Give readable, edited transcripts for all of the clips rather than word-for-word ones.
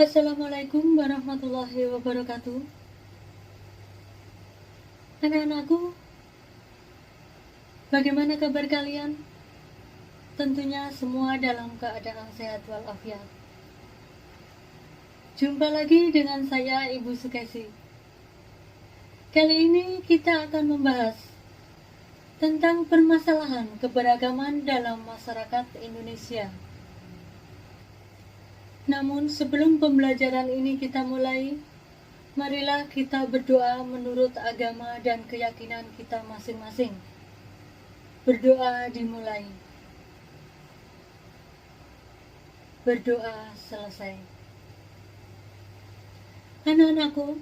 Assalamualaikum warahmatullahi wabarakatuh. Anak-anakku, bagaimana kabar kalian? Tentunya semua dalam keadaan sehat walafiat. Jumpa lagi dengan saya, Ibu Sukesi. Kali ini kita akan membahas tentang permasalahan keberagaman dalam masyarakat Indonesia. Namun sebelum pembelajaran ini kita mulai, marilah kita berdoa menurut agama dan keyakinan kita masing-masing. Berdoa dimulai. Berdoa selesai. Anak-anakku,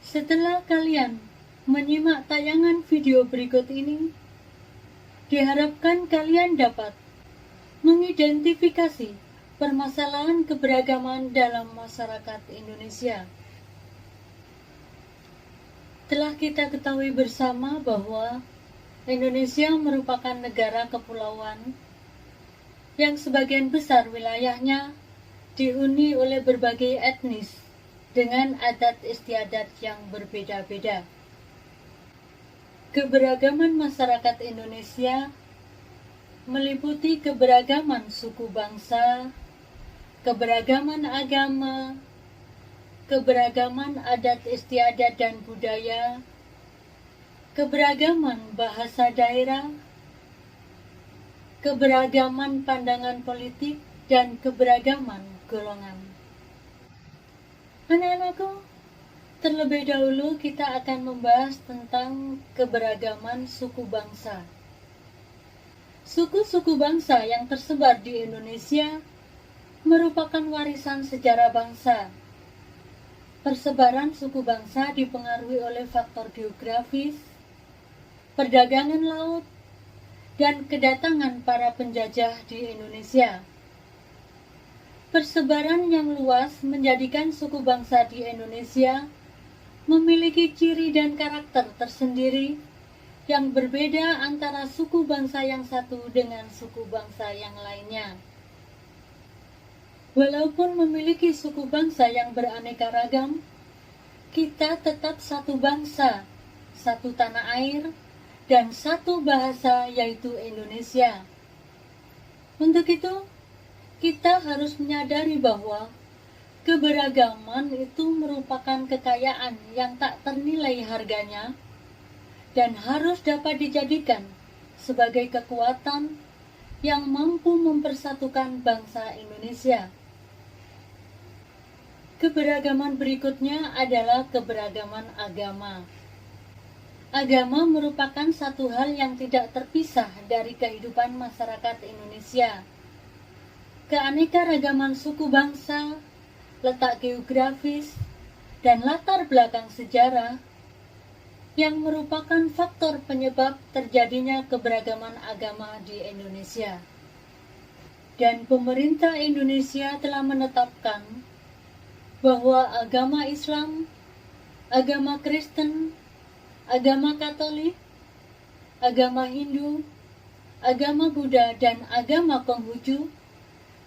setelah kalian menyimak tayangan video berikut ini, diharapkan kalian dapat mengidentifikasi permasalahan keberagaman dalam masyarakat Indonesia. Telah kita ketahui bersama bahwa Indonesia merupakan negara kepulauan yang sebagian besar wilayahnya dihuni oleh berbagai etnis dengan adat istiadat yang berbeda-beda. Keberagaman masyarakat Indonesia meliputi keberagaman suku bangsa, keberagaman agama, keberagaman adat istiadat dan budaya, keberagaman bahasa daerah, keberagaman pandangan politik, dan keberagaman golongan. Anak-anakku, terlebih dahulu kita akan membahas tentang keberagaman suku bangsa. Suku-suku bangsa yang tersebar di Indonesia merupakan warisan sejarah bangsa. Persebaran suku bangsa dipengaruhi oleh faktor geografis, perdagangan laut, dan kedatangan para penjajah di Indonesia. Persebaran yang luas menjadikan suku bangsa di Indonesia memiliki ciri dan karakter tersendiri yang berbeda antara suku bangsa yang satu dengan suku bangsa yang lainnya. Walaupun memiliki suku bangsa yang beraneka ragam, kita tetap satu bangsa, satu tanah air, dan satu bahasa, yaitu Indonesia. Untuk itu, kita harus menyadari bahwa keberagaman itu merupakan kekayaan yang tak ternilai harganya dan harus dapat dijadikan sebagai kekuatan yang mampu mempersatukan bangsa Indonesia. Keberagaman berikutnya adalah keberagaman agama. Agama merupakan satu hal yang tidak terpisah dari kehidupan masyarakat Indonesia. Keanekaragaman suku bangsa, letak geografis, dan latar belakang sejarah yang merupakan faktor penyebab terjadinya keberagaman agama di Indonesia. Dan pemerintah Indonesia telah menetapkan bahwa agama Islam, agama Kristen, agama Katolik, agama Hindu, agama Buddha, dan agama Konghucu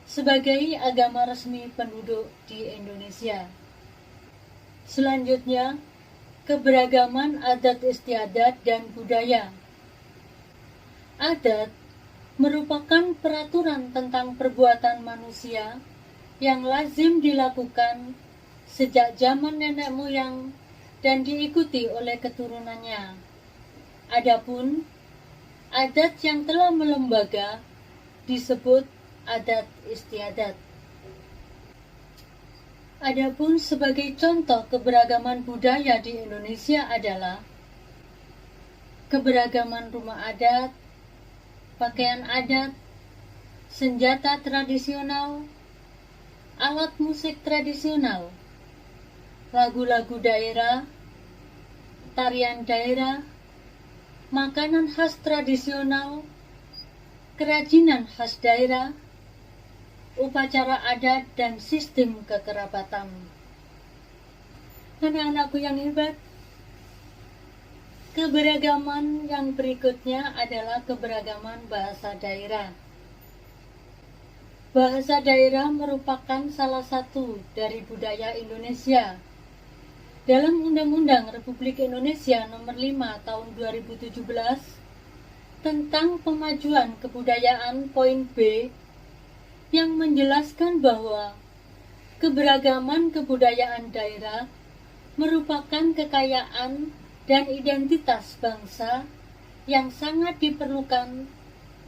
sebagai agama resmi penduduk di Indonesia. Selanjutnya, keberagaman adat istiadat dan budaya. Adat merupakan peraturan tentang perbuatan manusia yang lazim dilakukan sejak zaman nenek moyang dan diikuti oleh keturunannya. Adapun adat yang telah melembaga disebut adat istiadat. Adapun sebagai contoh keberagaman budaya di Indonesia adalah keberagaman rumah adat, pakaian adat, senjata tradisional, alat musik tradisional, lagu-lagu daerah, tarian daerah, makanan khas tradisional, kerajinan khas daerah, upacara adat, dan sistem kekerabatan. Anak-anakku yang hebat, keberagaman yang berikutnya adalah keberagaman bahasa daerah. Bahasa daerah merupakan salah satu dari budaya Indonesia. Dalam Undang-Undang Republik Indonesia Nomor 5 Tahun 2017 tentang pemajuan kebudayaan poin B yang menjelaskan bahwa keberagaman kebudayaan daerah merupakan kekayaan dan identitas bangsa yang sangat diperlukan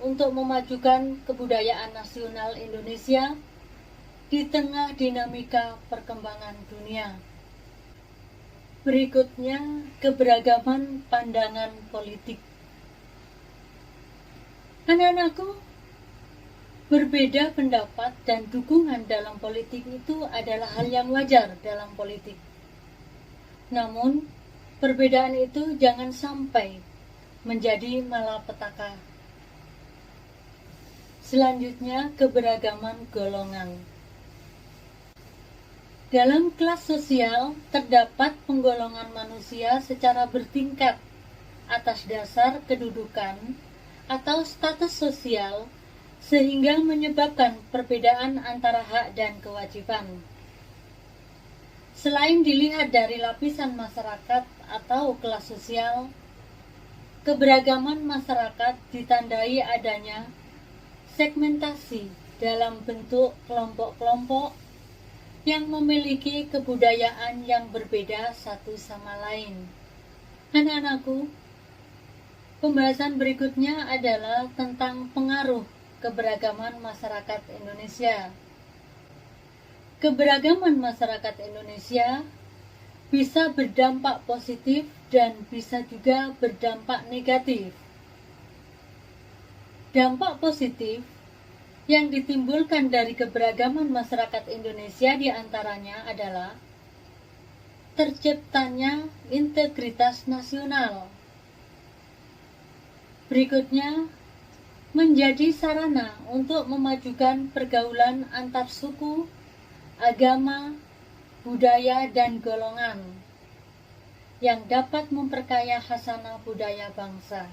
untuk memajukan kebudayaan nasional Indonesia di tengah dinamika perkembangan dunia. Berikutnya, keberagaman pandangan politik. Anak-anakku, berbeda pendapat dan dukungan dalam politik itu adalah hal yang wajar dalam politik. Namun, perbedaan itu jangan sampai menjadi malapetaka. Selanjutnya, keberagaman golongan. Dalam kelas sosial, terdapat penggolongan manusia secara bertingkat atas dasar kedudukan atau status sosial, sehingga menyebabkan perbedaan antara hak dan kewajiban. Selain dilihat dari lapisan masyarakat atau kelas sosial, keberagaman masyarakat ditandai adanya segmentasi dalam bentuk kelompok-kelompok yang memiliki kebudayaan yang berbeda satu sama lain. Anak-anakku, pembahasan berikutnya adalah tentang pengaruh keberagaman masyarakat Indonesia. Keberagaman masyarakat Indonesia bisa berdampak positif dan bisa juga berdampak negatif. Dampak positif yang ditimbulkan dari keberagaman masyarakat Indonesia diantaranya adalah terciptanya integritas nasional. Berikutnya, menjadi sarana untuk memajukan pergaulan antar suku, agama, budaya, dan golongan yang dapat memperkaya khasanah budaya bangsa.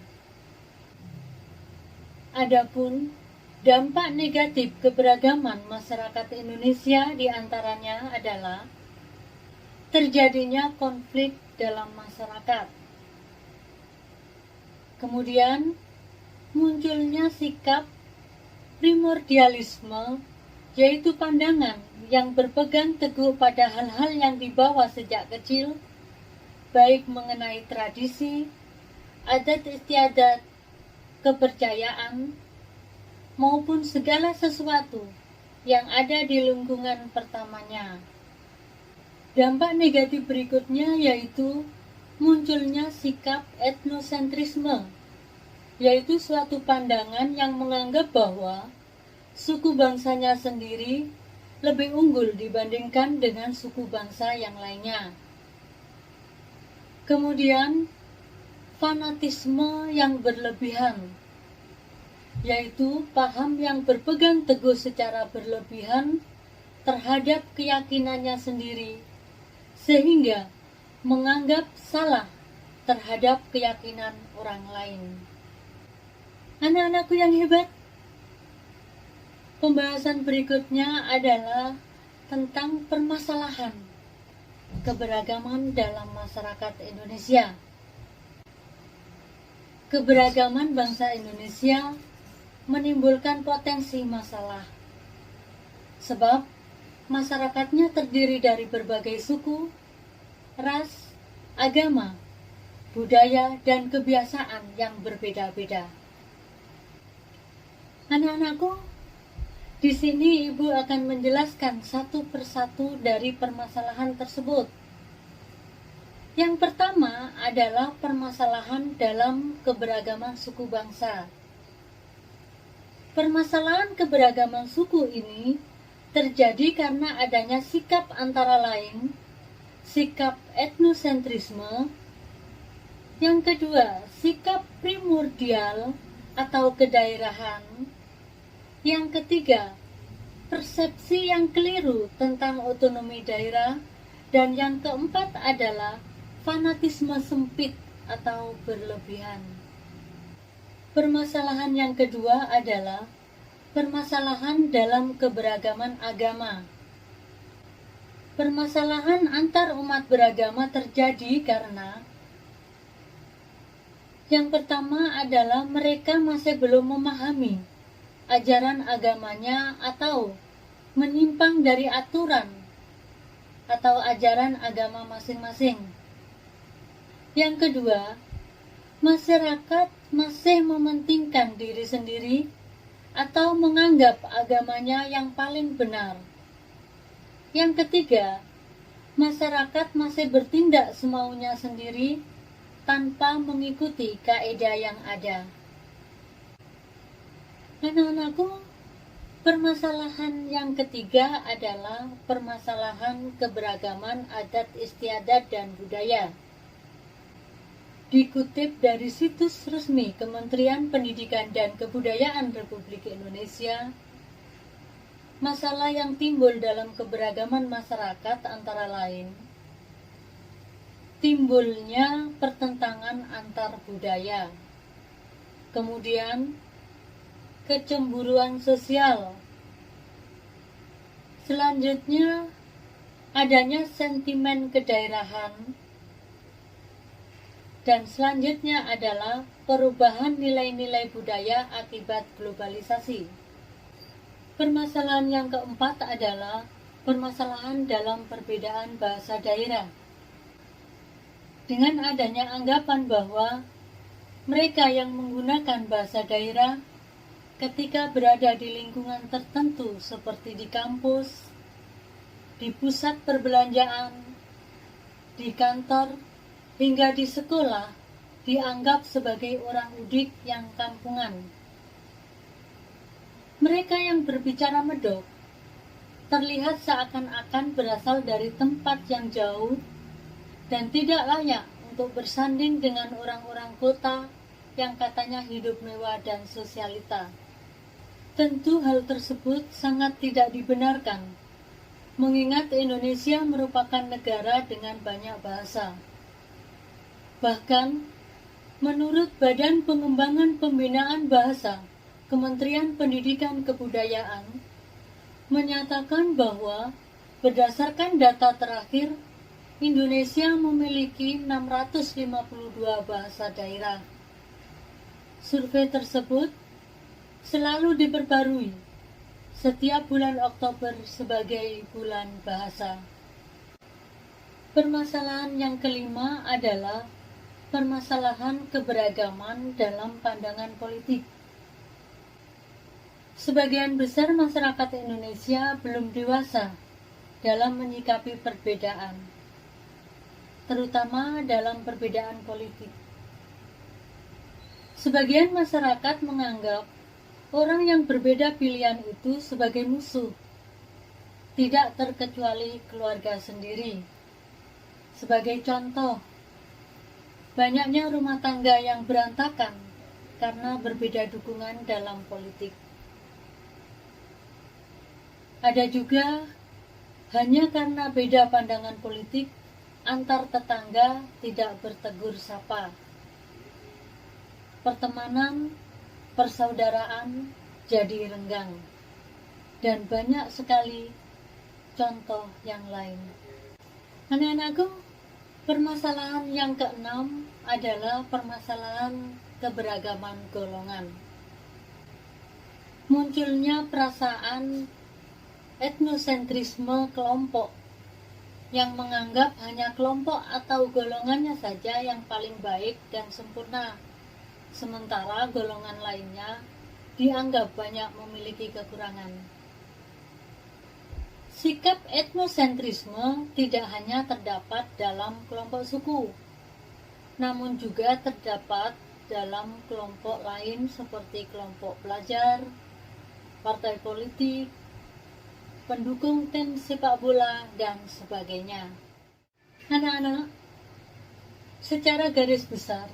Adapun dampak negatif keberagaman masyarakat Indonesia diantaranya adalah terjadinya konflik dalam masyarakat. Kemudian munculnya sikap primordialisme, yaitu pandangan yang berpegang teguh pada hal-hal yang dibawa sejak kecil, baik mengenai tradisi, adat istiadat, kepercayaan, maupun segala sesuatu yang ada di lingkungan pertamanya. Dampak negatif berikutnya yaitu munculnya sikap etnosentrisme, yaitu suatu pandangan yang menganggap bahwa suku bangsanya sendiri lebih unggul dibandingkan dengan suku bangsa yang lainnya. Kemudian, fanatisme yang berlebihan, yaitu paham yang berpegang teguh secara berlebihan terhadap keyakinannya sendiri, sehingga menganggap salah terhadap keyakinan orang lain. Anak-anakku yang hebat, pembahasan berikutnya adalah tentang permasalahan keberagaman dalam masyarakat Indonesia. Keberagaman bangsa Indonesia menimbulkan potensi masalah, sebab masyarakatnya terdiri dari berbagai suku, ras, agama, budaya, dan kebiasaan yang berbeda-beda. Anak-anakku, di sini Ibu akan menjelaskan satu persatu dari permasalahan tersebut. Yang pertama adalah permasalahan dalam keberagaman suku bangsa. Permasalahan keberagaman suku ini terjadi karena adanya sikap antara lain sikap etnosentrisme, yang kedua sikap primordial atau kedaerahan, yang ketiga persepsi yang keliru tentang otonomi daerah, dan yang keempat adalah fanatisme sempit atau berlebihan. Permasalahan yang kedua adalah Permasalahan dalam keberagaman agama. Permasalahan antar umat beragama terjadi karena yang pertama adalah mereka masih belum memahami ajaran agamanya atau menyimpang dari aturan atau ajaran agama masing-masing. Yang kedua, masyarakat masih mementingkan diri sendiri atau menganggap agamanya yang paling benar. Yang ketiga, masyarakat masih bertindak semaunya sendiri tanpa mengikuti kaidah yang ada. Anak-anakku, permasalahan yang ketiga adalah permasalahan keberagaman adat istiadat dan budaya. Dikutip dari situs resmi Kementerian Pendidikan dan Kebudayaan Republik Indonesia, masalah yang timbul dalam keberagaman masyarakat antara lain timbulnya pertentangan antar budaya, kemudian kecemburuan sosial, selanjutnya adanya sentimen kedaerahan, dan selanjutnya adalah perubahan nilai-nilai budaya akibat globalisasi. Permasalahan yang keempat adalah permasalahan dalam perbedaan bahasa daerah. Dengan adanya anggapan bahwa mereka yang menggunakan bahasa daerah ketika berada di lingkungan tertentu seperti di kampus, di pusat perbelanjaan, di kantor, hingga di sekolah dianggap sebagai orang udik yang kampungan. Mereka yang berbicara medok terlihat seakan-akan berasal dari tempat yang jauh dan tidak layak untuk bersanding dengan orang-orang kota yang katanya hidup mewah dan sosialita. Tentu hal tersebut sangat tidak dibenarkan, mengingat Indonesia merupakan negara dengan banyak bahasa. Bahkan, menurut Badan Pengembangan Pembinaan Bahasa, Kementerian Pendidikan Kebudayaan, menyatakan bahwa berdasarkan data terakhir, Indonesia memiliki 652 bahasa daerah. Survei tersebut selalu diperbarui setiap bulan Oktober sebagai bulan bahasa. Permasalahan yang kelima adalah permasalahan keberagaman dalam pandangan politik. Sebagian besar masyarakat Indonesia belum dewasa dalam menyikapi perbedaan, terutama dalam perbedaan politik. Sebagian masyarakat menganggap orang yang berbeda pilihan itu sebagai musuh, tidak terkecuali keluarga sendiri. Sebagai contoh, banyaknya rumah tangga yang berantakan karena berbeda dukungan dalam politik. Ada juga hanya karena beda pandangan politik, antar tetangga tidak bertegur sapa. Pertemanan, persaudaraan jadi renggang, dan banyak sekali contoh yang lain. Anak-anakku, permasalahan yang keenam adalah permasalahan keberagaman golongan. Munculnya perasaan etnosentrisme kelompok yang menganggap hanya kelompok atau golongannya saja yang paling baik dan sempurna, sementara golongan lainnya dianggap banyak memiliki kekurangan. Sikap etnosentrisme tidak hanya terdapat dalam kelompok suku, namun juga terdapat dalam kelompok lain seperti kelompok pelajar, partai politik, pendukung tim sepak bola, dan sebagainya. Anak-anak, secara garis besar,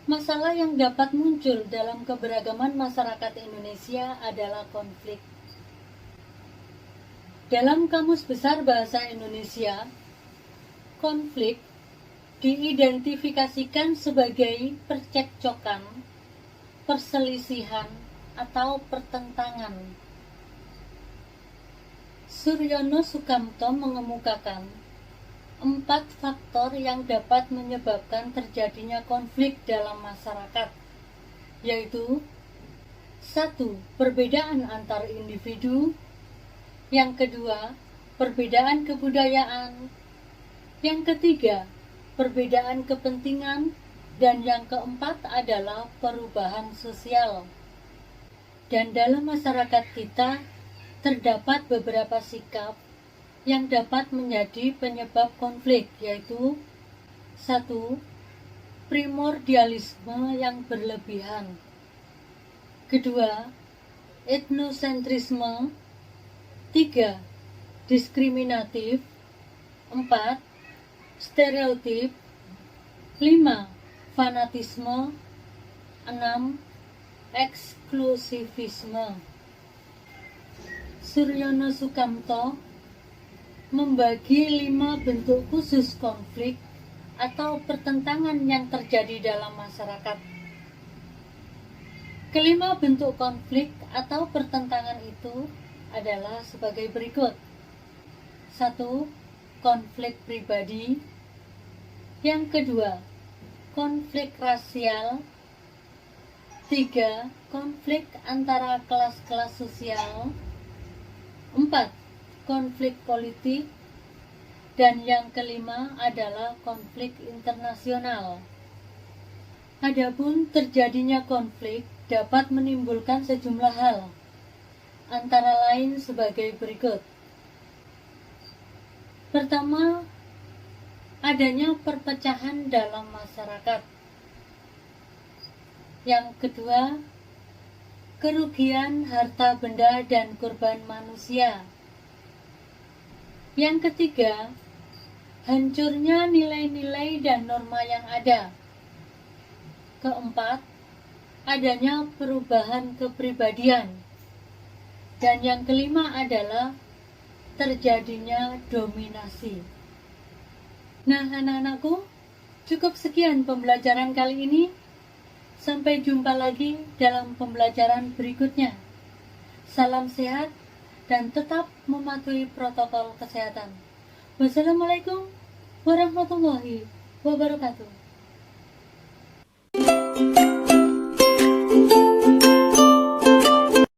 masalah yang dapat muncul dalam keberagaman masyarakat Indonesia adalah konflik. Dalam Kamus Besar Bahasa Indonesia, konflik diidentifikasikan sebagai percekcokan, perselisihan, atau pertentangan. Suryono Sukamto mengemukakan 4 faktor yang dapat menyebabkan terjadinya konflik dalam masyarakat, yaitu 1. Perbedaan antar individu. Yang kedua, perbedaan kebudayaan. Yang ketiga, perbedaan kepentingan. Dan yang keempat adalah perubahan sosial. Dan dalam masyarakat kita terdapat beberapa sikap yang dapat menjadi penyebab konflik, yaitu 1. Primordialisme yang berlebihan. Kedua, etnosentrisme. 3. Diskriminatif. 4. Stereotip. 5. Fanatisme. 6. Eksklusivisme. Suryono Sukamto membagi 5 bentuk khusus konflik atau pertentangan yang terjadi dalam masyarakat. Kelima bentuk konflik atau pertentangan itu adalah sebagai berikut. 1. Konflik pribadi. Yang kedua, konflik rasial. 3. Konflik antara kelas-kelas sosial. 4. Konflik politik. Dan yang kelima adalah konflik internasional. Adapun terjadinya konflik dapat menimbulkan sejumlah hal, antara lain sebagai berikut. Pertama, adanya perpecahan dalam masyarakat. Yang kedua, kerugian harta benda dan korban manusia. Yang ketiga, hancurnya nilai-nilai dan norma yang ada. Keempat, adanya perubahan kepribadian. Dan yang kelima adalah terjadinya dominasi. Nah, anak-anakku, cukup sekian pembelajaran kali ini. Sampai jumpa lagi dalam pembelajaran berikutnya. Salam sehat dan tetap mematuhi protokol kesehatan. Wassalamualaikum warahmatullahi wabarakatuh.